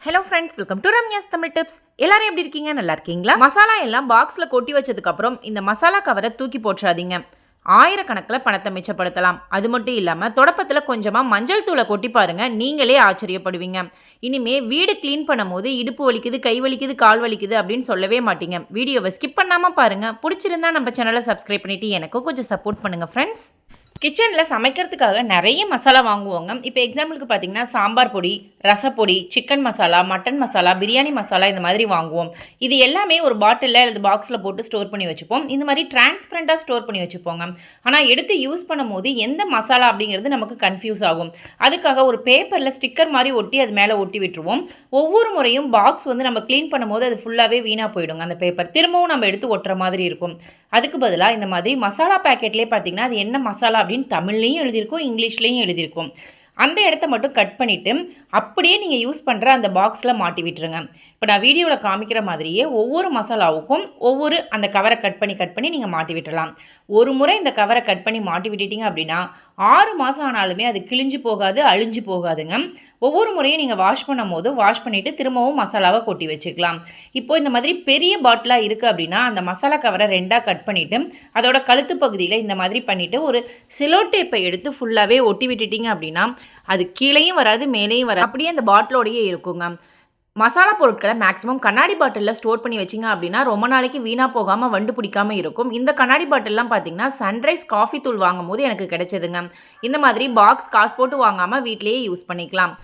Hello friends, welcome to Ramya's Tamil tips. எல்லாரும் எப்படி இருக்கீங்க? நல்லா இருக்கீங்களா? மசாலா எல்லாம் பாக்ஸில் கொட்டி வச்சதுக்கப்புறம் இந்த மசாலா கவரை தூக்கி போட்டுறாதீங்க. ஆயிரக்கணக்கில் பணத்தை மிச்சப்படுத்தலாம். அது மட்டும் இல்லாமல் தொடப்பத்தில் கொஞ்சமாக மஞ்சள் தூளை கொட்டி பாருங்க, நீங்களே ஆச்சரியப்படுவீங்க. இனிமே வீடு க்ளீன் பண்ணும் போது இடுப்பு வலிக்குது, கை வலிக்குது, கால் வலிக்குது அப்படின்னு சொல்லவே மாட்டீங்க. வீடியோவை ஸ்கிப் பண்ணாமல் பாருங்கள். பிடிச்சிருந்தா நம்ம சேனலை சப்ஸ்கிரைப் பண்ணிவிட்டு எனக்கும் கொஞ்சம் சப்போர்ட் பண்ணுங்கள் ஃப்ரெண்ட்ஸ். கிச்சனில் சமைக்கிறதுக்காக நிறைய மசாலா வாங்குவோங்க. இப்போ எக்ஸாம்பிளுக்கு பார்த்தீங்கன்னா சாம்பார் பொடி, ரசப்பொடி, சிக்கன் மசாலா, மட்டன் மசாலா, பிரியாணி மசாலா இந்த மாதிரி வாங்குவோம். இது எல்லாமே ஒரு பாட்டிலில் அல்லது பாக்ஸில் போட்டு ஸ்டோர் பண்ணி வச்சுப்போம். இந்த மாதிரி டிரான்ஸ்பரண்டாக ஸ்டோர் பண்ணி வச்சுப்போங்க. ஆனால் எடுத்து யூஸ் பண்ணும் போது எந்த மசாலா அப்படிங்கிறது நமக்கு கன்ஃபியூஸ் ஆகும். அதுக்காக ஒரு பேப்பரில் ஸ்டிக்கர் மாதிரி ஒட்டி அது மேலே ஒட்டி விட்டுருவோம். ஒவ்வொரு முறையும் பாக்ஸ் நம்ம க்ளீன் பண்ணும் போது அது ஃபுல்லாகவே வீணாக போயிடுங்க. அந்த பேப்பர் திரும்பவும் நம்ம எடுத்து ஒட்டுற மாதிரி இருக்கும். அதுக்கு பதிலாக இந்த மாதிரி மசாலா பேக்கெட்லேயே பார்த்தீங்கன்னா அது என்ன மசாலா அப்படின்னு தமிழ்லையும் எழுதியிருக்கும், இங்கிலீஷ்லையும் எழுதியிருக்கும். அந்த இடத்த மட்டும் கட் பண்ணிவிட்டு அப்படியே நீங்கள் யூஸ் பண்ணுற அந்த பாக்ஸில் மாட்டி விட்டுருங்க. இப்போ நான் வீடியோவில் காமிக்கிற மாதிரியே ஒவ்வொரு மசாலாவுக்கும் ஒவ்வொரு அந்த கவரை கட் பண்ணி நீங்கள் மாட்டி விட்டுடலாம். ஒரு முறை இந்த கவரை கட் பண்ணி மாட்டி விட்டுட்டீங்க அப்படின்னா 6 மாதம் ஆனாலுமே அது கிழிஞ்சு போகாது, அழிஞ்சு போகாதுங்க. ஒவ்வொரு முறையும் நீங்கள் வாஷ் பண்ணும் போது வாஷ் பண்ணிவிட்டு திரும்பவும் மசாலாவை கொட்டி வச்சுக்கலாம். இப்போது இந்த மாதிரி பெரிய பாட்டிலாக இருக்குது அப்படின்னா அந்த மசாலா கவரை 2ஆக கட் பண்ணிவிட்டு அதோட கழுத்து பகுதியில் இந்த மாதிரி பண்ணிவிட்டு ஒரு செலோ டேப்பை எடுத்து ஃபுல்லாகவே ஒட்டி விட்டுட்டீங்க அப்படின்னா அது கீழேயும் வராது, மேலேயும் வராது, அப்படியே அந்த பாட்டிலோடையே இருக்குங்க. மசாலா பொருட்களை மேக்ஸிமம் கண்ணாடி பாட்டிலில் ஸ்டோர் பண்ணி வச்சிங்க அப்படின்னா ரொம்ப நாளைக்கு வீணாக போகாமல் வண்டு பிடிக்காமல் இருக்கும். இந்த கண்ணாடி பாட்டில்லாம் பார்த்தீங்கன்னா சன்ரைஸ் காஃபி தூள் வாங்கும் போது எனக்கு கிடைச்சதுங்க. இந்த மாதிரி பாக்ஸ் காசு போட்டு வாங்காமல் வீட்டிலேயே யூஸ் பண்ணிக்கலாம்.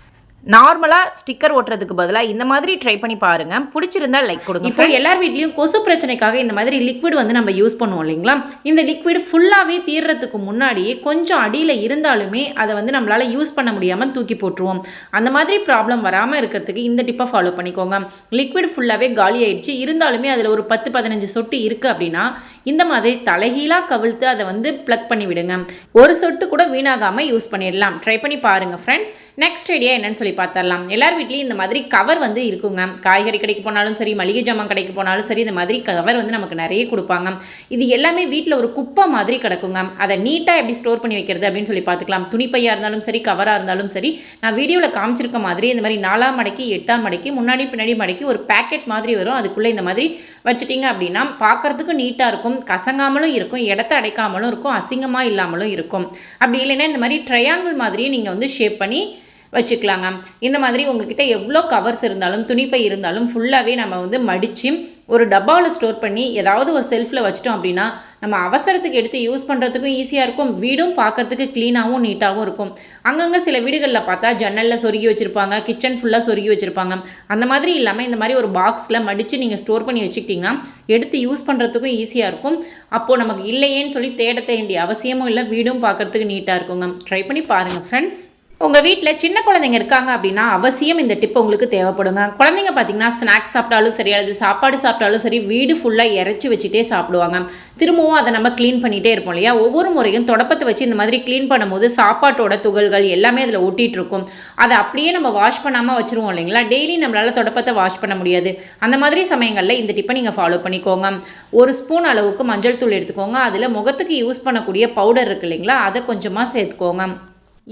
நார்மலாக ஸ்டிக்கர் ஒட்டுறதுக்கு பதிலாக இந்த மாதிரி ட்ரை பண்ணி பாருங்கள். பிடிச்சிருந்தா லைக் கொடுங்க. இப்போ எல்லார் வீட்லேயும் கொசு பிரச்சனைக்காக இந்த மாதிரி லிக்விட் நம்ம யூஸ் பண்ணுவோம் இல்லைங்களா? இந்த லிக்விட் ஃபுல்லாகவே தீர்றதுக்கு முன்னாடியே கொஞ்சம் அடியில் இருந்தாலுமே அதை நம்மளால் யூஸ் பண்ண முடியாமல் தூக்கி போட்டுருவோம். அந்த மாதிரி ப்ராப்ளம் வராமல் இருக்கிறதுக்கு இந்த டிப்பை ஃபாலோ பண்ணிக்கோங்க. லிக்விட் ஃபுல்லாகவே காலி ஆயிடுச்சு, இருந்தாலுமே அதில் ஒரு 10-15 சொட்டு இருக்குது அப்படின்னா இந்த மாதிரி தலைகீழாக கவிழ்த்து அதை ப்ளக் பண்ணி விடுங்க. ஒரு சொட்டு கூட வீணாகாமல் யூஸ் பண்ணிடலாம். ட்ரை பண்ணி பாருங்கள் ஃப்ரெண்ட்ஸ். நெக்ஸ்ட் ஐடியா என்னன்னு சொல்லி பார்த்துடலாம். எல்லார் வீட்லேயும் இந்த மாதிரி கவர் இருக்குங்க. காய்கறி கடைக்கு போனாலும் சரி, மளிகை ஜாமான் கடைக்கு போனாலும் சரி, இந்த மாதிரி கவர் நமக்கு நிறைய கொடுப்பாங்க. இது எல்லாமே வீட்டில் ஒரு குப்பை மாதிரி கிடக்குங்க. அதை நீட்டாக எப்படி ஸ்டோர் பண்ணி வைக்கிறது அப்படின்னு சொல்லி பார்த்துக்கலாம். துணிப்பையாக இருந்தாலும் சரி, கவராக இருந்தாலும் சரி, நான் வீடியோவில் காமிச்சிருக்க மாதிரி இந்த மாதிரி 4ஆம் மடக்கி 8ஆம் மடக்கி முன்னாடி பின்னாடி மடக்கி ஒரு பேக்கெட் மாதிரி வரும். அதுக்குள்ளே இந்த மாதிரி வச்சுட்டிங்க அப்படின்னா பார்க்குறதுக்கு நீட்டாக இருக்கும், கசங்காமலும் இருக்கும், இடத்த அடைக்காமலும் இருக்கும், அசிங்கமாக இல்லாமலும் இருக்கும். அப்படி இல்லைன்னா இந்த மாதிரி ட்ரையாங்கிள் மாதிரியே நீங்கள் ஷேப் பண்ணி வச்சுக்கலாங்க. இந்த மாதிரி உங்ககிட்ட எவ்வளோ கவர்ஸ் இருந்தாலும் துணிப்பை இருந்தாலும் ஃபுல்லாகவே நம்ம மடித்து ஒரு டப்பாவில் ஸ்டோர் பண்ணி ஏதாவது ஒரு செல்ஃபில் வச்சிட்டோம் அப்படின்னா நம்ம அவசரத்துக்கு எடுத்து யூஸ் பண்ணுறதுக்கும் ஈஸியாக இருக்கும், வீடும் பார்க்குறதுக்கு க்ளீனாகவும் நீட்டாகவும் இருக்கும். அங்கங்கே சில வீடுகளில் பார்த்தா ஜன்னலில் சொருகி வச்சுருப்பாங்க, கிச்சன் ஃபுல்லாக சொருகி வச்சுருப்பாங்க. அந்த மாதிரி இல்லாமல் இந்த மாதிரி ஒரு பாக்ஸில் மடித்து நீங்கள் ஸ்டோர் பண்ணி வச்சுக்கிட்டிங்கன்னா எடுத்து யூஸ் பண்ணுறதுக்கும் ஈஸியாக இருக்கும். அப்போது நமக்கு இல்லையேன்னு சொல்லி தேட வேண்டிய அவசியமும் இல்லை, வீடும் பார்க்குறதுக்கு நீட்டாக இருக்குங்க. ட்ரை பண்ணி பாருங்கள் ஃப்ரெண்ட்ஸ். உங்கள் வீட்டில் சின்ன குழந்தைங்க இருக்காங்க அப்படின்னா அவசியம் இந்த டிப் உங்களுக்கு தேவைப்படுங்க. குழந்தைங்க பார்த்தீங்கன்னா ஸ்நாக்ஸ் சாப்பிட்டாலும் சரி, அல்லது சாப்பாடு சாப்பிட்டாலும் சரி, வீடு ஃபுல்லாக இறச்சி வச்சுட்டே சாப்பிடுவாங்க. திரும்பவும் அதை நம்ம க்ளீன் பண்ணிகிட்டே இருப்போம் இல்லையா? ஒவ்வொரு முறையும் தொடப்பத்தை வச்சு இந்த மாதிரி க்ளீன் பண்ணும்போது சாப்பாட்டோட துகள்கள் எல்லாமே அதில் ஒட்டிகிட்டு இருக்கும். அதை அப்படியே நம்ம வாஷ் பண்ணாமல் வச்சுருவோம் இல்லைங்களா? டெய்லி நம்மளால் தொடப்பத்தை வாஷ் பண்ண முடியாது. அந்த மாதிரி சமயங்களில் இந்த டிப்பை நீங்கள் ஃபாலோ பண்ணிக்கோங்க. 1 ஸ்பூன் அளவுக்கு மஞ்சள் தூள் எடுத்துக்கோங்க. அதில் முகத்துக்கு யூஸ் பண்ணக்கூடிய பவுடர் இருக்குது இல்லைங்களா, அதை கொஞ்சமாக சேர்த்துக்கோங்க.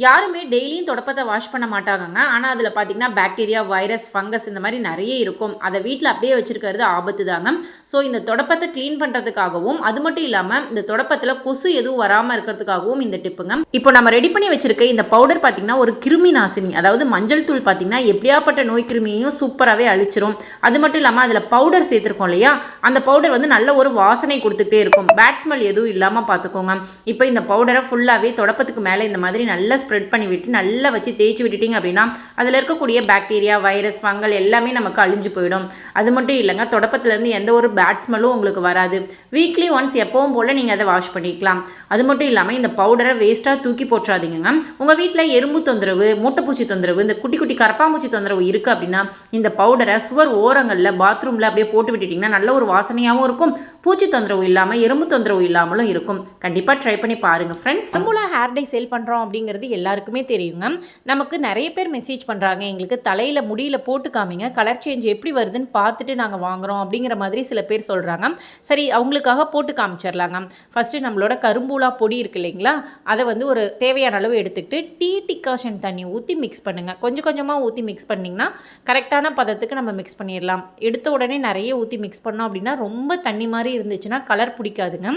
யாருமே டெய்லியும் தொடப்பத்தை வாஷ் பண்ண மாட்டாங்கங்க. ஆனால் அதில் பார்த்திங்கன்னா பாக்டீரியா, வைரஸ், ஃபங்கஸ் இந்த மாதிரி நிறைய இருக்கும். அதை வீட்டில் அப்படியே வச்சுருக்கிறது ஆபத்து தாங்க. ஸோ இந்த தொடப்பத்தை க்ளீன் பண்ணுறதுக்காகவும் அது மட்டும் இல்லாமல் இந்த தொடப்பத்தில் கொசு எதுவும் வராமல் இருக்கிறதுக்காகவும் இந்த டிப்புங்க. இப்போ நம்ம ரெடி பண்ணி வச்சுருக்க இந்த பவுடர் பார்த்திங்கன்னா ஒரு கிருமி நாசினி. அதாவது மஞ்சள் தூள் பார்த்திங்கன்னா எப்படியாப்பட்ட நோய் கிருமியையும் சூப்பராகவே அழிச்சிரும். அது மட்டும் இல்லாமல் அதில் பவுடர் சேர்த்துருக்கோம் இல்லையா, அந்த பவுடர் நல்ல ஒரு வாசனை கொடுத்துட்டே இருக்கும். பேட் ஸ்மெல் எதுவும் இல்லாமல் பார்த்துக்கோங்க. இப்போ இந்த பவுடரை ஃபுல்லாகவே தொடப்பத்துக்கு மேலே இந்த மாதிரி நல்லா ஸ்ப்ரெட் பண்ணி விட்டு நல்லா வச்சு தேய்ச்சி விட்டுட்டிங்க அப்படின்னா அதில் இருக்கக்கூடிய பாக்டீரியா, வைரஸ், ஃபங்கல் எல்லாமே நமக்கு அழிஞ்சு போயிடும். அது மட்டும் இல்லைங்க, தொடப்பத்துலேருந்து எந்த ஒரு பேட் ஸ்மெல்லும் உங்களுக்கு வராது. வீக்லி ஒன்ஸ் எப்பவும் போல் நீங்கள் அதை வாஷ் பண்ணிக்கலாம். அது மட்டும் இல்லாமல் இந்த பவுடரை வேஸ்ட்டாக தூக்கி போட்டுறாதீங்க. உங்கள் வீட்டில் எறும்பு தொந்தரவு, மூட்டைப்பூச்சி தொந்தரவு, இந்த குட்டி குட்டி கரப்பாம்பூச்சி தொந்தரவு இருக்குது அப்படின்னா இந்த பவுடரை சுவர் ஓரங்களில், பாத்ரூமில் அப்படியே போட்டு விட்டுட்டிங்கன்னா நல்ல ஒரு வாசனையாகவும் இருக்கும், பூச்சி தொந்தரவு இல்லாமல், எறும்பு தொந்தரவு இல்லாமலும் இருக்கும். கண்டிப்பாக ட்ரை பண்ணி பாருங்கள் ஃப்ரெண்ட்ஸ். நம்மள ஹேர் டை சேல் பண்ணுறோம் அப்படிங்கிறது எல்லாருக்குமே தெரியுங்க. நமக்கு நிறைய பேர் மெசேஜ் பண்ணுறாங்க, எங்களுக்கு தலையில் முடியில் போட்டு காமிங்க, கலர் சேஞ்ச் எப்படி வருதுன்னு பார்த்துட்டு நாங்கள் வாங்குகிறோம் அப்படிங்கிற மாதிரி சில பேர் சொல்கிறாங்க. சரி, அவங்களுக்காக போட்டு காமிச்சிடலாங்க. ஃபஸ்ட்டு நம்மளோட கரும்பூலா பொடி இருக்குது இல்லைங்களா, அதை வந்து ஒரு தேவையான அளவு எடுத்துக்கிட்டு டீ டிகாஷன் தண்ணி ஊற்றி மிக்ஸ் பண்ணுங்கள். கொஞ்சம் கொஞ்சமாக ஊற்றி மிக்ஸ் பண்ணிங்கன்னா கரெக்டான பதத்துக்கு நம்ம மிக்ஸ் பண்ணிடலாம். எடுத்த உடனே நிறைய ஊற்றி மிக்ஸ் பண்ணோம் அப்படின்னா ரொம்ப தண்ணி மாதிரி இருந்துச்சுன்னா கலர் பிடிக்காதுங்க.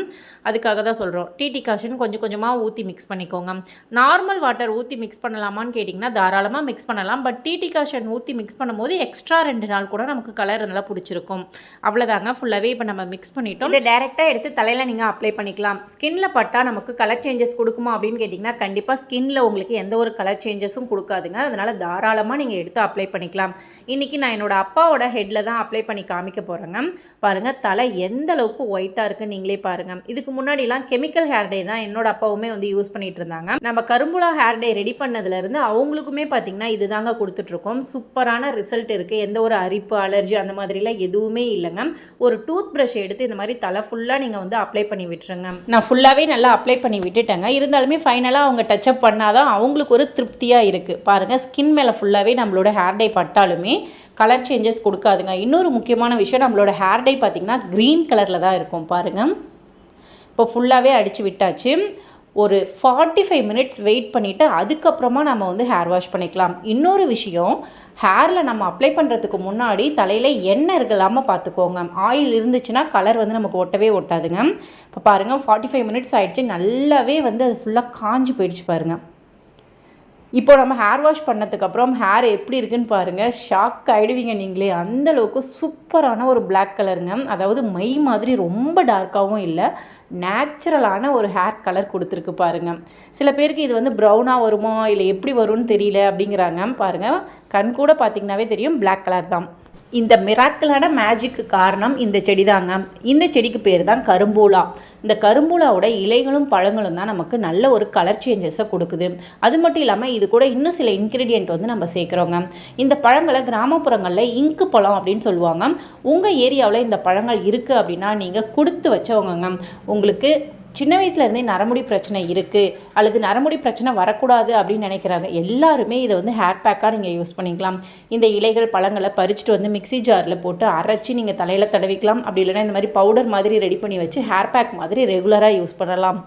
அதுக்காக தான் சொல்கிறோம். டீ டிகாஷன் கொஞ்சம் கொஞ்சமாக ஊற்றி மிக்ஸ் பண்ணிக்கோங்க. நார்மல் வாட்டர் ஊற்றி மிக்ஸ் பண்ணலாமான்னு கேட்டிங்கன்னா தாராளமாக மிக்ஸ் பண்ணலாம். பட் டீ டிகாஷன் ஊற்றி மிக்ஸ் பண்ணும்போது எக்ஸ்ட்ரா 2 நாள் கூட நமக்கு கலர் நல்லா பிடிச்சிருக்கும். அவ்வளோதாங்க, ஃபுல்லாகவே இப்போ நம்ம மிக்ஸ் பண்ணிட்டோம். இதை டேரெக்டாக எடுத்து தலையில் நீங்கள் அப்ளை பண்ணிக்கலாம். ஸ்கின்ல பட்டால் நமக்கு கலர் சேஞ்சஸ் கொடுக்குமா அப்படின்னு கேட்டிங்கன்னா கண்டிப்பாக ஸ்கின்ல உங்களுக்கு எந்த ஒரு கலர் சேஞ்சஸும் கொடுக்காதுங்க. அதனால் தாராளமாக நீங்கள் எடுத்து அப்ளை பண்ணிக்கலாம். இன்றைக்கி நான் என்னோட அப்பாவோட ஹெட்டில் தான் அப்ளை பண்ணி காமிக்க போகிறேங்க. பாருங்கள், தலை எந்த அளவுக்கு ஒயிட்டாக இருக்குன்னு நீங்களே பாருங்கள். இதுக்கு முன்னாடிலாம் கெமிக்கல் ஹேர் டே தான் என்னோட அப்பாவுமே வந்து யூஸ் பண்ணிட்டு இருந்தாங்க. நம்ம கரும்புலா ஹேர் டே ரெடி பண்ணதுலேருந்து அவங்களுக்குமே பார்த்திங்கன்னா இது தாங்க கொடுத்துட்ருக்கோம். சூப்பரான ரிசல்ட் இருக்குது. எந்த ஒரு அரிப்பு, அலர்ஜி அந்த மாதிரிலாம் எதுவுமே இல்லைங்க. ஒரு டூத் ப்ரஷ் எடுத்து இந்த மாதிரி தலை ஃபுல்லாக நீங்கள் வந்து அப்ளை பண்ணி விட்டுருங்க. நான் ஃபுல்லாகவே நல்லா அப்ளை பண்ணி விட்டுட்டேங்க. இருந்தாலுமே ஃபைனலாக அவங்க டச்சப் பண்ணாதான் அவங்களுக்கு ஒரு திருப்தியாக இருக்குது. பாருங்கள், ஸ்கின் மேலே ஃபுல்லாகவே நம்மளோட ஹேர் டை பட்டாலுமே கலர் சேஞ்சஸ் கொடுக்காதுங்க. இன்னொரு முக்கியமான விஷயம், நம்மளோட ஹேர் டை பார்த்திங்கன்னா க்ரீன் கலரில் தான் இருக்கும். பாருங்கள், இப்போ ஃபுல்லாகவே அடித்து விட்டாச்சு. ஒரு 45 மினிட்ஸ் வெயிட் பண்ணிவிட்டு அதுக்கப்புறமா நம்ம வந்து ஹேர் வாஷ் பண்ணிக்கலாம். இன்னொரு விஷயம், ஹேரில் நம்ம அப்ளை பண்ணுறதுக்கு முன்னாடி தலையில் எண்ணெய் இருக்கலாமல் பார்த்துக்கோங்க. ஆயில் இருந்துச்சுன்னா கலர் வந்து நமக்கு ஒட்டவே ஒட்டாதுங்க. இப்போ பாருங்கள், 45 மினிட்ஸ் ஆகிடுச்சு. நல்லாவே வந்து அது ஃபுல்லாக காஞ்சி போயிடுச்சு பாருங்கள். இப்போ நம்ம ஹேர் வாஷ் பண்ணதுக்கப்புறம் ஹேர் எப்படி இருக்குன்னு பாருங்கள். ஷாக் ஆகிடுவீங்க நீங்களே. அந்தளவுக்கு சூப்பரான ஒரு பிளாக் கலருங்க. அதாவது மை மாதிரி ரொம்ப டார்க்காகவும் இல்லை, நேச்சுரலான ஒரு ஹேர் கலர் கொடுத்துருக்கு பாருங்கள். சில பேருக்கு இது வந்து ப்ரௌனாக வருமோ இல்லை எப்படி வரும்னு தெரியல அப்படிங்கிறாங்க. பாருங்கள், கண் கூட பார்த்திங்கனாவே தெரியும் பிளாக் கலர் தான். இந்த மிராக்கிளான மேஜிக்கு காரணம் இந்த செடி தாங்க. இந்த செடிக்கு பேர் தான் கரும்பூலா. இந்த கரும்பூலாவோட இலைகளும் பழங்களும் தான் நமக்கு நல்ல ஒரு கலர் சேஞ்சஸை கொடுக்குது. அது மட்டும் இல்லாமல் இது கூட இன்னும் சில இன்க்ரீடியண்ட் வந்து நம்ம சேர்க்குறோங்க. இந்த பழங்களை கிராமப்புறங்களில் இங்கு பழம் அப்படின்னு சொல்லுவாங்க. உங்கள் ஏரியாவில் இந்த பழங்கள் இருக்குது அப்படின்னா நீங்கள் கொடுத்து வச்சவங்க. உங்களுக்கு சின்ன வயசுலேருந்தே நரமுடி பிரச்சனை இருக்குது அல்லது நரமுடி பிரச்சனை வரக்கூடாது அப்படின்னு நினைக்கிறாங்க எல்லாருமே இதை வந்து ஹேர் பேக்காக நீங்கள் யூஸ் பண்ணிக்கலாம். இந்த இலைகள் பழங்களை பறிச்சுட்டு வந்து மிக்ஸி ஜாரில் போட்டு அரைச்சி நீங்கள் தலையில் தடவிக்கலாம். அப்படி இல்லைன்னா இந்த மாதிரி பவுடர் மாதிரி ரெடி பண்ணி வச்சு ஹேர் பேக் மாதிரி ரெகுலராக யூஸ் பண்ணலாம்.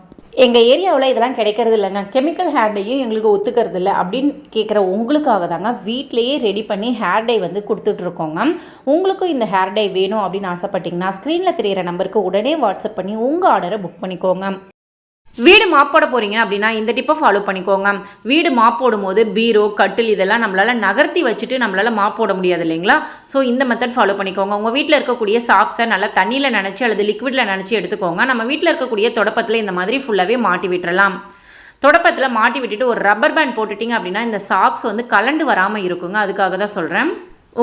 எங்கள் ஏரியாவில் இதெல்லாம் கிடைக்கிறது இல்லைங்க, கெமிக்கல் ஹேர் டேயும் எங்களுக்கு ஒத்துக்கிறது இல்லை அப்படின்னு கேட்குற உங்களுக்காக தாங்க வீட்டிலையே ரெடி பண்ணி ஹேர் டே வந்து கொடுத்துட்ருக்கோங்க. உங்களுக்கும் இந்த ஹேர் டே வேணும் அப்படின்னு ஆசைப்பட்டிங்கன்னா ஸ்க்ரீனில் தெரிகிற நம்பருக்கு உடனே வாட்ஸ்அப் பண்ணி உங்கள் ஆர்டரை புக் பண்ணிக்கோங்க. வீடு மாப் போட போகிறீங்க அப்படின்னா இந்த டிப்பை ஃபாலோ பண்ணிக்கோங்க. வீடு மாப் போடும்போது பீரோ, கட்டில் இதெல்லாம் நம்மளால் நகர்த்தி வச்சுட்டு நம்மளால் மாப் போட முடியாது இல்லைங்களா. ஸோ இந்த மெத்தட் ஃபாலோ பண்ணிக்கோங்க. உங்கள் வீட்டில் இருக்கக்கூடிய சாக்ஸை நல்லா தண்ணியில் நனைச்சி அல்லது லிக்விடில் நனைச்சி எடுத்துக்கோங்க. நம்ம வீட்டில் இருக்கக்கூடிய தொடப்பத்தில் இந்த மாதிரி ஃபுல்லாகவே மாட்டி விட்டுறலாம். தொடப்பத்தில் மாட்டி விட்டுட்டு ஒரு ரப்பர் பேண்ட் போட்டுட்டிங்க அப்படின்னா இந்த சாக்ஸ் வந்து கலண்டு வராமல் இருக்குங்க. அதுக்காக தான் சொல்கிறேன்.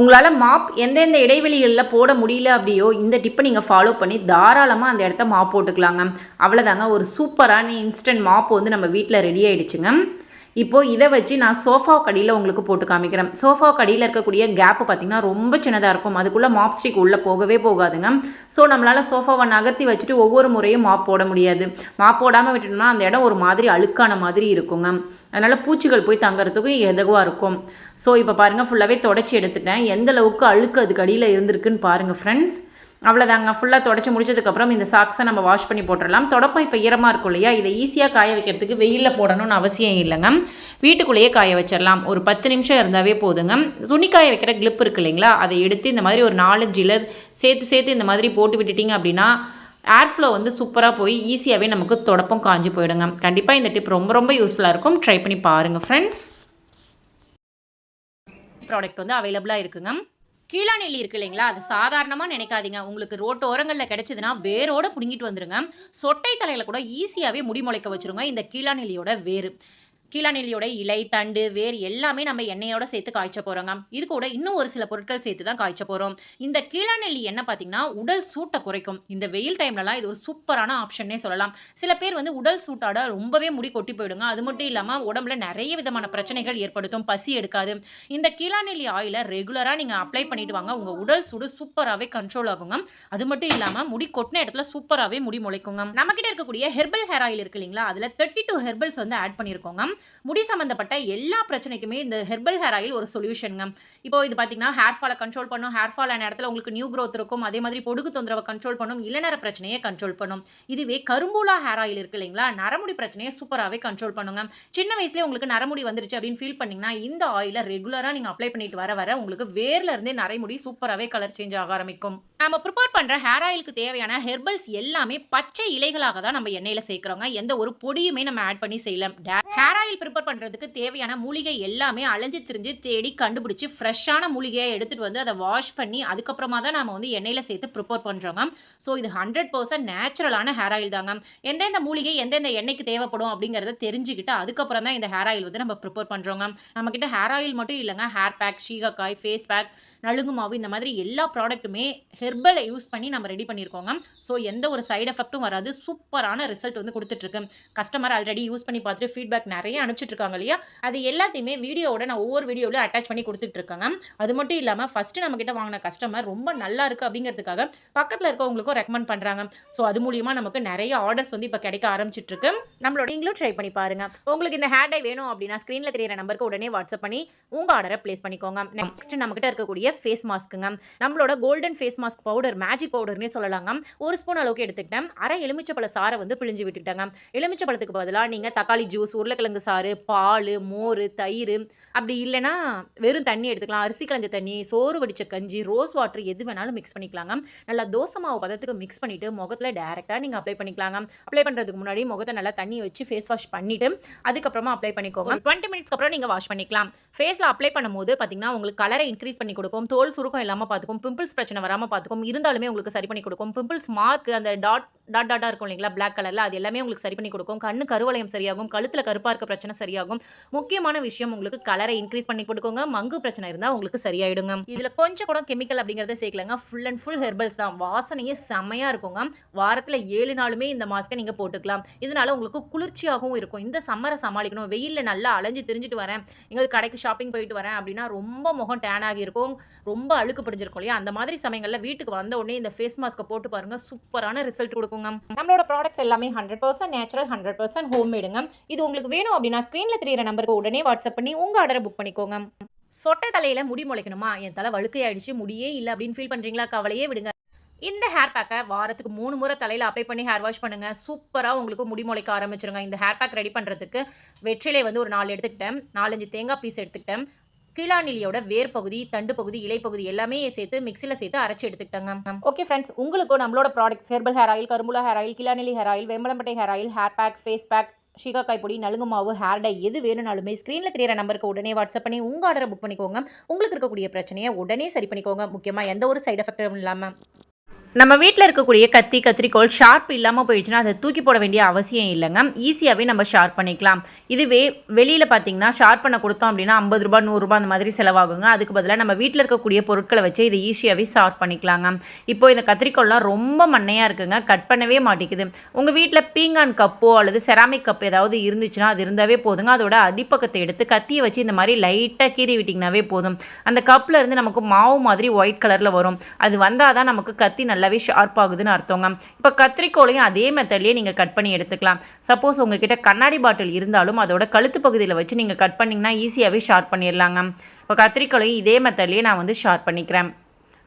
உங்களால் மாப் எந்தெந்த இடைவெளிகளில் போட முடியல அப்படியோ இந்த டிப்பை நீங்கள் ஃபாலோ பண்ணி தாராளமாக அந்த இடத்த மாப் போட்டுக்கலாங்க. அவ்வளோதாங்க, ஒரு சூப்பரான இன்ஸ்டன்ட் மாப் வந்து நம்ம வீட்டில் ரெடி ஆகிடுச்சுங்க. இப்போது இதை வச்சு நான் சோஃபா கடியில் உங்களுக்கு போட்டு காமிக்கிறேன். சோஃபா கடியில் இருக்கக்கூடிய கேப்பு பார்த்திங்கன்னா ரொம்ப சின்னதாக இருக்கும். அதுக்குள்ளே மாப் ஸ்டிக் உள்ளே போகவே போகாதுங்க. ஸோ நம்மளால் சோஃபாவை நகர்த்தி வச்சுட்டு ஒவ்வொரு முறையும் மாப் போட முடியாது. மாப் போடாமல் விட்டுட்டோம்னா அந்த இடம் ஒரு மாதிரி அழுக்கான மாதிரி இருக்குங்க. அதனால் பூச்சிகள் போய் தங்குறதுக்கும் எதுவாக இருக்கும். ஸோ இப்போ பாருங்கள், ஃபுல்லாகவே தொடச்சி எடுத்துட்டேன். எந்த அளவுக்கு அழுக்கு அதுக்கு அடியில் இருந்திருக்குன்னு பாருங்கள் ஃப்ரெண்ட்ஸ். அவ்வளோதாங்க, ஃபுல்லாக தொடச்சி முடிச்சதுக்கப்புறம் இந்த சாக்ஸை நம்ம வாஷ் பண்ணி போட்டுடலாம். தொடப்பம் இப்போ ஈரமாக இருக்கும் இல்லையா, இதை ஈஸியாக காய வைக்கிறதுக்கு வெயிலில் போடணும்னு அவசியம் இல்லைங்க. வீட்டுக்குள்ளேயே காய வச்சிடலாம். ஒரு 10 நிமிஷம் இருந்தாவே போதுங்க. துணி காய வைக்கிற கிளிப் இருக்குது இல்லைங்களா, அதை எடுத்து இந்த மாதிரி ஒரு 4-5 இலை சேர்த்து இந்த மாதிரி போட்டு விட்டுட்டிங்க அப்படின்னா ஏர் ஃப்ளோ வந்து சூப்பராக போய் ஈஸியாகவே நமக்கு தொடப்பம் காஞ்சி போயிடுங்க. கண்டிப்பாக இந்த டிப் ரொம்ப ரொம்ப யூஸ்ஃபுல்லாக இருக்கும். ட்ரை பண்ணி பாருங்கள் ஃப்ரெண்ட்ஸ். ப்ராடக்ட் வந்து அவைலபிளாக இருக்குங்க. கீழா நெல்லி இருக்குது இல்லைங்களா, அது சாதாரணமாக நினைக்காதீங்க. உங்களுக்கு ரோட்டு ஓரங்களில் கிடைச்சதுன்னா வேரோடு பிடுங்கிட்டு வந்துடுங்க. சொட்டை தலையில் கூட ஈஸியாகவே முடி முளைக்க வச்சுருங்க இந்த கீழா நெல்லியோட வேறு. கீழாநெல்லியோட இலை, தண்டு, வேர் எல்லாமே நம்ம எண்ணெயோட சேர்த்து காய்ச்ச போகிறோங்க. இது கூட இன்னும் ஒரு சில பொருட்கள் சேர்த்து தான் காய்ச்ச போகிறோம். இந்த கீழாநெல்லி எண்ணெய் பார்த்திங்கன்னா உடல் சூட்டை குறைக்கும். இந்த வெயில் டைம்லலாம் இது ஒரு சூப்பரான ஆப்ஷன்னே சொல்லலாம். சில பேர் வந்து உடல் சூட்டாட ரொம்பவே முடி கொட்டி போயிடுங்க. அது மட்டும் இல்லாமல் உடம்புல நிறைய விதமான பிரச்சனைகள் ஏற்படுத்தும், பசி எடுக்காது. இந்த கீழாநெல்லி ஆயிலை ரெகுலராக நீங்கள் அப்ளை பண்ணிட்டு வாங்க, உங்கள் உடல் சூடு சூப்பராகவே கண்ட்ரோல் ஆகுங்க. அது மட்டும் இல்லாமல் முடி கொட்டின இடத்துல சூப்பராகவே முடி முளைக்குங்க. நம்மக்கிட்ட இருக்கக்கூடிய ஹெர்பல் ஹேர் ஆயில் இருக்கு இல்லைங்களா, அதில் 32 ஹெர்பல்ஸ் வந்து ஆட் பண்ணியிருக்கோங்க. முடி சம்மந்தப்பட்ட எல்லா பிரச்சனைக்குமே இந்த ஹெர்பல் ஹேர் ஆயில் ஒரு சொல்யூஷனுங்க. இப்போ இது பார்த்தீங்கன்னா ஹேர் ஃபாலை கண்ட்ரோல் பண்ணும். ஹேர் ஃபால் ஆன இடத்துல உங்களுக்கு நியூ க்ரோத் இருக்கும். அதே மாதிரி பொடுகு தொந்தரவை கண்ட்ரோல் பண்ணும். இளநர பிரச்சனையை கண்ட்ரோல் பண்ணும். இதுவே கரும்பூலா ஹேர் ஆயில் இருக்கு இல்லைங்களா, நரமுடி பிரச்சனையை சூப்பராகவே கண்ட்ரோல் பண்ணுங்க. சின்ன வயசுலேயே உங்களுக்கு நரமுடி வந்துருச்சு அப்படின்னு ஃபீல் பண்ணிங்கன்னா இந்த ஆயிலை ரெகுலராக நீங்கள் அப்ளை பண்ணிட்டு வர உங்களுக்கு வேர்ல இருந்தே நரைமுடி சூப்பராகவே கலர் சேஞ்ச் ஆக ஆரம்பிக்கும். நம்ம ப்ரிப்பேர் பண்ற ஹேர் ஆயிலுக்கு தேவையான ஹெர்பல்ஸ் எல்லாமே பச்சை இலைகளாக தான் நம்ம எண்ணெயில சேர்க்கிறோங்க. எந்த ஒரு பொடியுமே நம்ம ஆட் பண்ணி செய்யலாம். ஹேர் ஆயில் ப்ரிப்பேர் பண்றதுக்கு தேவையான மூலிகை எல்லாமே அலைஞ்சு திரிஞ்சு தேடி கண்டுபிடிச்சு ஃப்ரெஷ்ஷான மூலிகையை எடுத்துட்டு வந்து அதை வாஷ் பண்ணி அதுக்கப்புறமா தான் நம்ம வந்து எண்ணெயில சேர்த்து ப்ரிப்பேர் பண்றோங்க. ஸோ இது 100% நேச்சுரலான ஹேர் ஆயில் தாங்க. எந்தெந்த மூலிகை எந்தெந்த எண்ணெய்க்கு தேவைப்படும் அப்படிங்கிறத தெரிஞ்சுக்கிட்டு அதுக்கப்புறம் தான் இந்த ஹேர் ஆயில் வந்து நம்ம ப்ரிப்பேர் பண்றோங்க. நம்ம கிட்ட ஹேர் ஆயில் மட்டும் இல்லைங்க, hair pack, shikakai, face pack, நலுங்கு மாவு, இந்த மாதிரி எல்லா ப்ராடக்ட்டுமே ஹெர்பலை யூஸ் பண்ணி நம்ம ரெடி பண்ணியிருக்கோங்க. ஸோ எந்த ஒரு சைடு எஃபெக்ட்டும் வராது. சூப்பரான ரிசல்ட் வந்து கொடுத்துட்ருக்கு. கஸ்டமர் ஆல்ரெடி யூஸ் பண்ணி பார்த்துட்டு ஃபீட்பேக் நிறைய அனுப்பிச்சிட்டு இருக்காங்க இல்லையா, அது எல்லாத்தையுமே வீடியோவோட நான் ஒவ்வொரு வீடியோவிலும் அட்டாச் பண்ணி கொடுத்துட்ருக்காங்க. அது மட்டும் இல்லாமல் ஃபஸ்ட்டு நம்மக்கிட்ட வாங்கின கஸ்டமர் ரொம்ப நல்லா இருக்குது அப்படிங்கிறதுக்காக பக்கத்தில் இருக்கவங்களுக்கும் ரெக்கமெண்ட் பண்ணுறாங்க. ஸோ அது மூலியமாக நமக்கு நிறைய ஆர்டர்ஸ் வந்து இப்போ கிடைக்க ஆரம்பிச்சிட்ருக்கு. நம்மளோட நீங்களும் ட்ரை பண்ணி பாருங்க. உங்களுக்கு இந்த ஹேர் டை வேணும் அப்படின்னா ஸ்க்ரீனில் தெரியிற நம்பருக்கு உடனே வாட்ஸ்அப் பண்ணி உங்கள் ஆர்டரை ப்ளேஸ் பண்ணிக்கோங்க. நெக்ஸ்ட் நம்மகிட்ட இருக்கக்கூடிய ஃபேஸ் மாஸ்க்குங்க. நம்மளோட golden face mask powder, magic பவுடர்னே சொல்லலாங்க. ஒரு ஸ்பூன் அளவுக்கு எடுத்துக்கிட்டேன். அரை எலுமிச்சப்பழ சாறை வந்து பிழிஞ்சு விட்டுட்டாங்க. எலுமிச்சப்பழத்துக்கு பதிலாக நீங்கள் தக்காளி ஜூஸ், உருளைக்கிழங்கு சாறு, பால், மோர், தயிர், அப்படி இல்லைன்னா வெறும் தண்ணி எடுத்துக்கலாம். அரிசி கலஞ்ச தண்ணி, சோறு வடித்த கஞ்சி, ரோஸ் வாட்டர் எது வேணாலும் மிக்ஸ் பண்ணிக்கலாங்க. நல்லா தோசை மாவு பதத்துக்கு மிக்ஸ் பண்ணிவிட்டு முகத்தில் டேரெக்டாக நீங்கள் அப்ளை பண்ணிக்கலாங்க. அப்ளை பண்ணுறதுக்கு முன்னாடி முகத்தை நல்லா தண்ணி வச்சு ஃபேஸ் வாஷ் பண்ணிவிட்டு அதுக்கப்புறமா அப்ளை பண்ணிக்கோங்க. 20 மினிட்ஸ்க்கு அப்புறம் நீங்கள் வாஷ் பண்ணிக்கலாம். ஃபேஸில் அப்ளை பண்ணும்போது பார்த்தீங்கன்னா உங்களுக்கு கலரை இன்க்ரீஸ் பண்ணி கொடுக்கும். தோல் சுருக்கம் இல்லாமல் பார்த்துக்கும். பிம்பிள்ஸ் பிரச்சனை வராமல் பார்த்துக்கும். இருந்தாலுமே உங்களுக்கு சரி பண்ணி கொடுக்கும். பிம்பிள்ஸ் மார்க் அந்த டாட்டாக இருக்கும் இல்லைங்களா, பிளாக் கலரில், அது எல்லாமே உங்களுக்கு சரி பண்ணி கொடுக்கும். கண்ணு கருவளையம் சரியாகும். கழுத்தில் கருப்பாக இருக்க பிரச்சனை சரியாகும். முக்கியமான விஷயம் உங்களுக்கு கலரை இன்க்ரீஸ் பண்ணி கொடுக்குங்க. மங்கு பிரச்சனை இருந்தால் உங்களுக்கு சரியாயிடுங்க. இதில் கொஞ்சம் கூட கெமிக்கல் அப்படிங்கிறத சேர்க்கலங்க. ஃபுல் அண்ட் ஃபுல் ஹெர்பல்ஸ் தான். வாசனையே செம்மையாக இருக்குங்க. வாரத்தில் 7 நாளுமே இந்த மாஸ்க்கை நீங்கள் போட்டுக்கலாம். இதனால உங்களுக்கு குளிர்ச்சியாகவும் இருக்கும். இந்த சம்மரை சமாளிக்கணும், வெயிலில் நல்லா அலைஞ்சு திரிஞ்சிட்டு வரேன், எங்களுக்கு கடைக்கு ஷாப்பிங் போயிட்டு வரேன் அப்படின்னா ரொம்ப முகம் டேன் ஆகி இருக்கும், ரொம்ப அழுக்கு பிடிச்சிருக்கும் இல்லையா, அந்த மாதிரி சமயங்களில் வீட்டுக்கு வந்த உடனே இந்த ஃபேஸ் மாஸ்க்கை போட்டு பாருங்க, சூப்பரான ரிசல்ட் கொடுக்குங்க. நம்மளோட ப்ராடக்ட்ஸ் எல்லாமே 100% நேச்சுரல், 100% ஹோம்மேடுங்க. இது உங்களுக்கு வேணும் அப்படின்னா ஸ்க்ரீனில் தெரியிற நம்பருக்கு உடனே வாட்ஸ்அப் பண்ணி உங்கள் ஆர்டரை புக் பண்ணிக்கோங்க. சொட்டை தலையில் முடி முளைக்கணுமா, என் தலை வழுக்கையாயிடுச்சு, முடியே இல்லை அப்படின்னு ஃபீல் பண்ணுறீங்களா, கவலையே விடுங்க. இந்த ஹேர் பேக்கை வாரத்துக்கு 3 முறை தலையில் அப்ளை பண்ணி ஹேர் வாஷ் பண்ணுங்கள். சூப்பராக உங்களுக்கு முடி முளைக்க ஆரம்பிச்சிருங்க. இந்த ஹேர் பேக் ரெடி பண்ணுறதுக்கு வெற்றிலை வந்து ஒரு 4 எடுத்துக்கிட்டேன், 4-5 தேங்காய் பீஸ் எடுத்துக்கிட்டேன், கீழாநெல்லியோட வேர் பகுதி, தண்டு பகுதி, இலை பகுதி எல்லாமே சேர்த்து மிக்சியில் சேர்த்து அரைச்சி எடுத்துக்கிட்டாங்க. ஓகே ஃப்ரெண்ட்ஸ், உங்களுக்கும் நம்மளோட ப்ராடக்ட்ஸ் ஹெர்பல் ஹேர் ஆயில், கரும்புலா ஹேர் ஆயில், கீழாநெல்லி ஹேர் ஆயில், வேம்பலம்பட்டை hair oil, hair pack, face pack, சீகக்காய் பொடி, நலுங்கு மாவு, ஹேர் டை எது வேணும்னாலுமே ஸ்க்ரீனில் தெரியிற நம்பருக்கு உடனே வாட்ஸ்அப் பண்ணி உங்கள் ஆர்டரை புக் பண்ணிக்கோங்க. உங்களுக்கு இருக்கக்கூடிய பிரச்சனையை உடனே சரி பண்ணிக்கோங்க. முக்கியமாக எந்த ஒரு சைடு எஃபெக்டும் இல்லாமல். நம்ம வீட்டில் இருக்கக்கூடிய கத்தி, கத்திரிக்கோல் ஷார்ப் இல்லாமல் போயிடுச்சுன்னா அதை தூக்கி போட வேண்டிய அவசியம் இல்லைங்க. ஈஸியாகவே நம்ம ஷார்ப் பண்ணிக்கலாம். இதுவே வெளியில் பார்த்தீங்கன்னா ஷார்ப் பண்ண கொடுத்தோம் அப்படின்னா 50 ரூபா, 100 ரூபா அந்த மாதிரி செலவாகுங்க. அதுக்கு பதிலாக நம்ம வீட்டில் இருக்கக்கூடிய பொருட்களை வச்சு இதை ஈஸியாகவே ஷார்ப் பண்ணிக்கலாங்க. இப்போ இந்த கத்திரிக்கோல்லாம் ரொம்ப மண்ணையாக இருக்குங்க, கட் பண்ணவே மாட்டேங்குது. உங்கள் வீட்டில் பீங்கான் கப்போ அல்லது செராமிக் கப் ஏதாவது இருந்துச்சுன்னா அது இருந்தாவே போதுங்க. அதோட அடிப்பக்கத்தை எடுத்து கத்தியை வச்சு இந்த மாதிரி லைட்டாக கீறி விட்டிங்கனாவே போதும். அந்த கப்பில் இருந்து நமக்கு மாவு மாதிரி ஒயிட் கலரில் வரும். அது வந்தால் தான் நமக்கு கத்தி நல்லாவே ஷார்ப் ஆகுதுன்னு அர்த்தங்க. இப்போ கத்திரிக்கோலையும் அதே மெத்தட்லேயே நீங்கள் கட் பண்ணி எடுத்துக்கலாம். சப்போஸ் உங்ககிட்ட கண்ணாடி பாட்டில் இருந்தாலும் அதோட கழுத்து பகுதியில் வச்சு நீங்கள் கட் பண்ணிங்கன்னா ஈஸியாகவே ஷார்ப் பண்ணிடலாங்க. இப்போ கத்திரிக்கோலையும் இதே மெத்தட்லேயே நான் வந்து ஷார்ப் பண்ணிக்கிறேன்.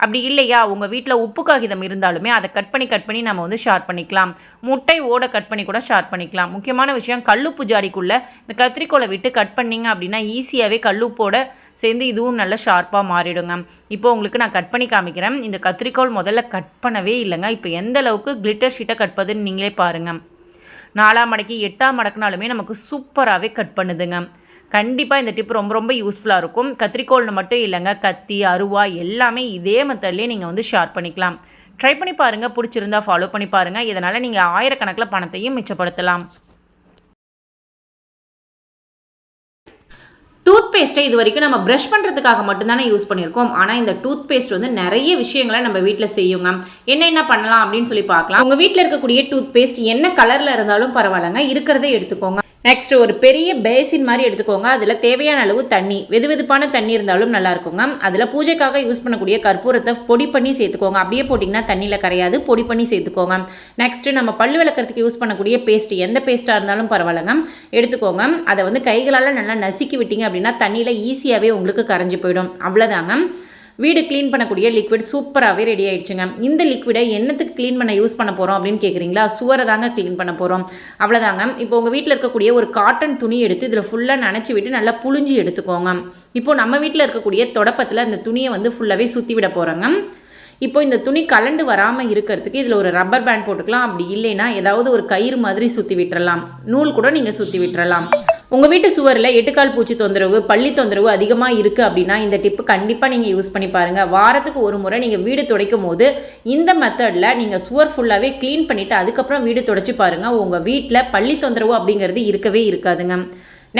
அப்படி இல்லையா உங்கள் வீட்டில் உப்பு காகிதம் இருந்தாலுமே அதை கட் பண்ணி நம்ம வந்து ஷார்ப் பண்ணிக்கலாம். முட்டை ஓட கட் பண்ணி கூட ஷார்ப் பண்ணிக்கலாம். முக்கியமான விஷயம், கல்லுப்பு ஜாடிக்குள்ளே இந்த கத்திரிக்கோலை விட்டு கட் பண்ணிங்க அப்படின்னா ஈஸியாகவே கல்லுப்போட சேர்ந்து இதுவும் நல்லா ஷார்ப்பாக மாறிடுங்க. இப்போ உங்களுக்கு நான் கட் பண்ணி காமிக்கிறேன். இந்த கத்திரிக்கோல் முதல்ல கட் பண்ணவே இல்லைங்க. இப்போ எந்த அளவுக்கு கிளிட்டர் ஷீட்டை கட் பண்ணுதுன்னு நீங்களே பாருங்கள். 4ஆம் மடக்கி 8ஆம் மடக்குனாலுமே நமக்கு சூப்பராகவே கட் பண்ணுதுங்க. கண்டிப்பாக இந்த டிப் ரொம்ப ரொம்ப யூஸ்ஃபுல்லாக இருக்கும். கத்திரிக்கோல்னு மட்டும் இல்லைங்க, கத்தி, அருவா எல்லாமே இதே மெத்தட்லேயே நீங்கள் வந்து ஷார்ப் பண்ணிக்கலாம். ட்ரை பண்ணி பாருங்கள், பிடிச்சிருந்தா ஃபாலோ பண்ணி பாருங்கள். இதனால் நீங்கள் ஆயிரக்கணக்கில் பணத்தையும் மிச்சப்படுத்தலாம். டூத் பேஸ்ட்டை இது வரைக்கும் நம்ம ப்ரஷ் பண்ணுறதுக்காக மட்டும்தானே யூஸ் பண்ணியிருக்கோம். ஆனால் இந்த டூத் பேஸ்ட் வந்து நிறைய விஷயங்களை நம்ம வீட்டில் செய்யுங்க. என்ன பண்ணலாம் அப்படின்னு சொல்லி பார்க்கலாம். உங்கள் வீட்டில் இருக்கக்கூடிய டூத் பேஸ்ட் என்ன கலரில் இருந்தாலும் பரவாயில்லைங்க, இருக்கிறதே எடுத்துக்கோங்க. நெக்ஸ்ட் ஒரு பெரிய பேசின் மாதிரி எடுத்துக்கோங்க. அதில் தேவையான அளவு தண்ணி, வெதுவெதுப்பான தண்ணி இருந்தாலும் நல்லா இருக்குங்க. அதில் பூஜைக்காக யூஸ் பண்ணக்கூடிய கற்பூரத்தை பொடி பண்ணி சேர்த்துக்கோங்க. அப்படியே போட்டிங்கன்னா தண்ணியில் கரையாது, பொடி பண்ணி சேர்த்துக்கோங்க. நெக்ஸ்ட் நம்ம பல்லு விளக்கறதுக்கு யூஸ் பண்ணக்கூடிய பேஸ்ட், எந்த பேஸ்ட்டாக இருந்தாலும் பரவாயில்லைங்க, எடுத்துக்கோங்க. அதை வந்து கைகளால் நல்லா நசுக்கி விட்டீங்க அப்படின்னா தண்ணியில் ஈஸியாகவே உங்களுக்கு கரைஞ்சி போயிடும். அவ்வளோதாங்க, வீடு க்ளீன் பண்ணக்கூடிய லிக்விட் சூப்பராகவே ரெடி ஆகிடுச்சுங்க. இந்த லிக்விடை என்னத்துக்கு க்ளீன் பண்ண யூஸ் பண்ண போகிறோம் அப்படின்னு கேட்குறீங்களா? சுவரை தாங்க க்ளீன் பண்ண போகிறோம். அவ்வளோதாங்க. இப்போ உங்கள் வீட்டில் இருக்கக்கூடிய ஒரு காட்டன் துணி எடுத்து இதில் ஃபுல்லாக நனைச்சி விட்டு நல்லா புழிஞ்சி எடுத்துக்கோங்க. இப்போது நம்ம வீட்டில் இருக்கக்கூடிய தொடப்பத்தில் அந்த துணியை வந்து ஃபுல்லாகவே சுற்றி விட போகிறோங்க. இப்போ இந்த துணி கலண்டு வராமல் இருக்கிறதுக்கு இதில் ஒரு ரப்பர் பேண்ட் போட்டுக்கலாம். அப்படி இல்லைன்னா ஏதாவது ஒரு கயிறு மாதிரி சுற்றி விட்டுறலாம், நூல் கூட நீங்கள் சுற்றி விட்டுறலாம். உங்கள் வீட்டு சுவரில் எட்டுக்கால் பூச்சி தொந்தரவு, பள்ளி தொந்தரவு அதிகமாக இருக்குது அப்படின்னா இந்த டிப்பு கண்டிப்பாக நீங்கள் யூஸ் பண்ணி பாருங்கள். வாரத்துக்கு ஒரு முறை நீங்கள் வீடு துடைக்கும் போது இந்த மெத்தடில் நீங்கள் சுவர் ஃபுல்லாகவே க்ளீன் பண்ணிவிட்டு அதுக்கப்புறம் வீடு துடைச்சி பாருங்கள். உங்கள் வீட்டில் பள்ளி தொந்தரவு அப்படிங்கிறது இருக்கவே இருக்காதுங்க.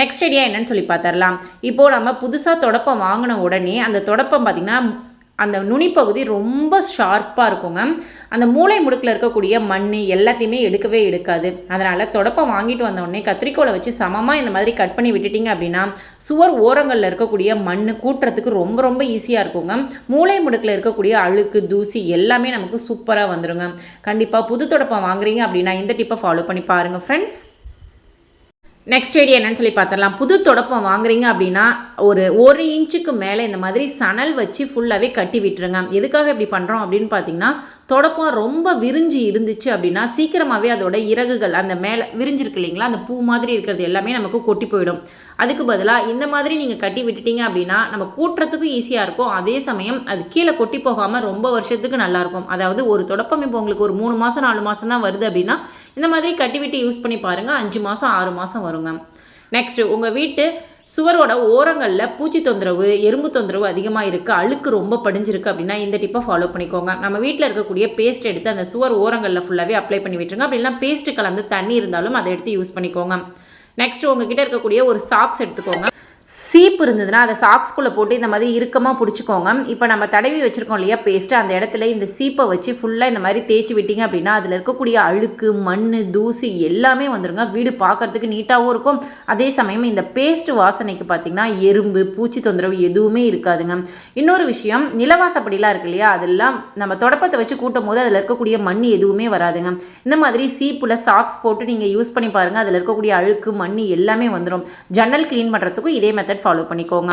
நெக்ஸ்ட் ஐடியா என்னன்னு சொல்லி பார்த்துடலாம். இப்போது நம்ம புதுசாக தொடப்பம் வாங்கின உடனே அந்த தொடப்பம் பார்த்திங்கன்னா அந்த நுனிப்பகுதி ரொம்ப ஷார்ப்பாக இருக்குங்க. அந்த மூளை முடுக்கில் இருக்கக்கூடிய மண் எல்லாத்தையுமே எடுக்கவே எடுக்காது. அதனால் தொடப்பம் வாங்கிட்டு வந்தோடனே கத்திரிக்கோலை வச்சு சமமாக இந்த மாதிரி கட் பண்ணி விட்டுட்டிங்க அப்படின்னா சுவர் ஓரங்களில் இருக்கக்கூடிய மண் கூட்டுறதுக்கு ரொம்ப ரொம்ப ஈஸியாக இருக்குங்க. மூளை முடுக்கில் இருக்கக்கூடிய அழுக்கு, தூசி எல்லாமே நமக்கு சூப்பராக வந்துடுங்க. கண்டிப்பாக புது தொடப்பம் வாங்குறீங்க அப்படின்னா இந்த டிப்பை ஃபாலோ பண்ணி பாருங்கள் ஃப்ரெண்ட்ஸ். நெக்ஸ்ட் ஐடியா என்னன்னு சொல்லி பார்த்துடலாம். புது தொடப்பம் வாங்குறீங்க அப்படின்னா ஒரு இன்ச்சுக்கு மேலே இந்த மாதிரி சணல் வச்சு ஃபுல்லாகவே கட்டி விட்டுருங்க. எதுக்காக இப்படி பண்ணுறோம் அப்படின்னு பார்த்தீங்கன்னா, தொடப்பம் ரொம்ப விரிஞ்சு இருந்துச்சு அப்படின்னா சீக்கிரமாகவே அதோட இறகுகள் அந்த மேலே விரிஞ்சிருக்கு இல்லைங்களா, அந்த பூ மாதிரி இருக்கிறது எல்லாமே நமக்கு கொட்டி போயிடும். அதுக்கு பதிலாக இந்த மாதிரி நீங்கள் கட்டி விட்டுட்டீங்க அப்படின்னா நம்ம கூட்டுறதுக்கும் ஈஸியாக இருக்கும். அதே சமயம் அது கீழே கொட்டி போகாமல் ரொம்ப வருஷத்துக்கு நல்லாயிருக்கும். அதாவது ஒரு தொடப்பம் இப்போ உங்களுக்கு ஒரு 3 மாதம் 4 மாதம் தான் வருது அப்படின்னா இந்த மாதிரி கட்டி விட்டு யூஸ் பண்ணி பாருங்கள். 5 மாதம் 6 மாதம் வருங்க. நெக்ஸ்ட், உங்கள் வீட்டு சுவரோட ஓரங்களில் பூச்சி தொந்தரவு, எறும்பு தொந்தரவு அதிகமாக இருக்குது, அழுக்கு ரொம்ப படிஞ்சிருக்கு அப்படின்னா இந்த டிப்பை ஃபாலோ பண்ணிக்கோங்க. நம்ம வீட்டில் இருக்கக்கூடிய பேஸ்ட் எடுத்து அந்த சுவர் ஓரங்களில் ஃபுல்லாகவே அப்ளை பண்ணி விட்டுருங்க. அப்படின்னா பேஸ்ட்டு கலந்து தண்ணி இருந்தாலும் அதை எடுத்து யூஸ் பண்ணிக்கோங்க. நெக்ஸ்ட், உங்ககிட்ட இருக்கக்கூடிய ஒரு சாக்ஸ் எடுத்துக்கோங்க. சீப்பு இருந்ததுன்னா அதை சாக்ஸ்குள்ளே போட்டு இந்த மாதிரி இறுக்கமாக பிடிச்சிக்கோங்க. இப்போ நம்ம தடவி வச்சுருக்கோம் இல்லையா பேஸ்ட்டு, அந்த இடத்துல இந்த சீப்பை வச்சு ஃபுல்லாக இந்த மாதிரி தேய்ச்சி விட்டிங்க அப்படின்னா அதில் இருக்கக்கூடிய அழுக்கு, மண், தூசி எல்லாமே வந்துடுங்க. வீடு பார்க்குறதுக்கு நீட்டாகவும் இருக்கும். அதே சமயம் இந்த பேஸ்ட் வாசனைக்கு பார்த்திங்கன்னா எறும்பு, பூச்சி தொந்தரவு எதுவுமே இருக்காதுங்க. இன்னொரு விஷயம், நிலவாசப்படிலாம் இருக்கு இல்லையா, அதெல்லாம் நம்ம தொடப்பத்தை வச்சு கூட்டும் போது அதில் இருக்கக்கூடிய மண் எதுவுமே வராதுங்க. இந்த மாதிரி சீப்பில் சாக்ஸ் போட்டு நீங்கள் யூஸ் பண்ணி பாருங்கள். அதில் இருக்கக்கூடிய அழுக்கு, மண் எல்லாமே வந்துடும். ஜன்னல் க்ளீன் பண்ணுறதுக்கும் இதே மெத்தட் ஃபாலோ பண்ணிக்கோங்க.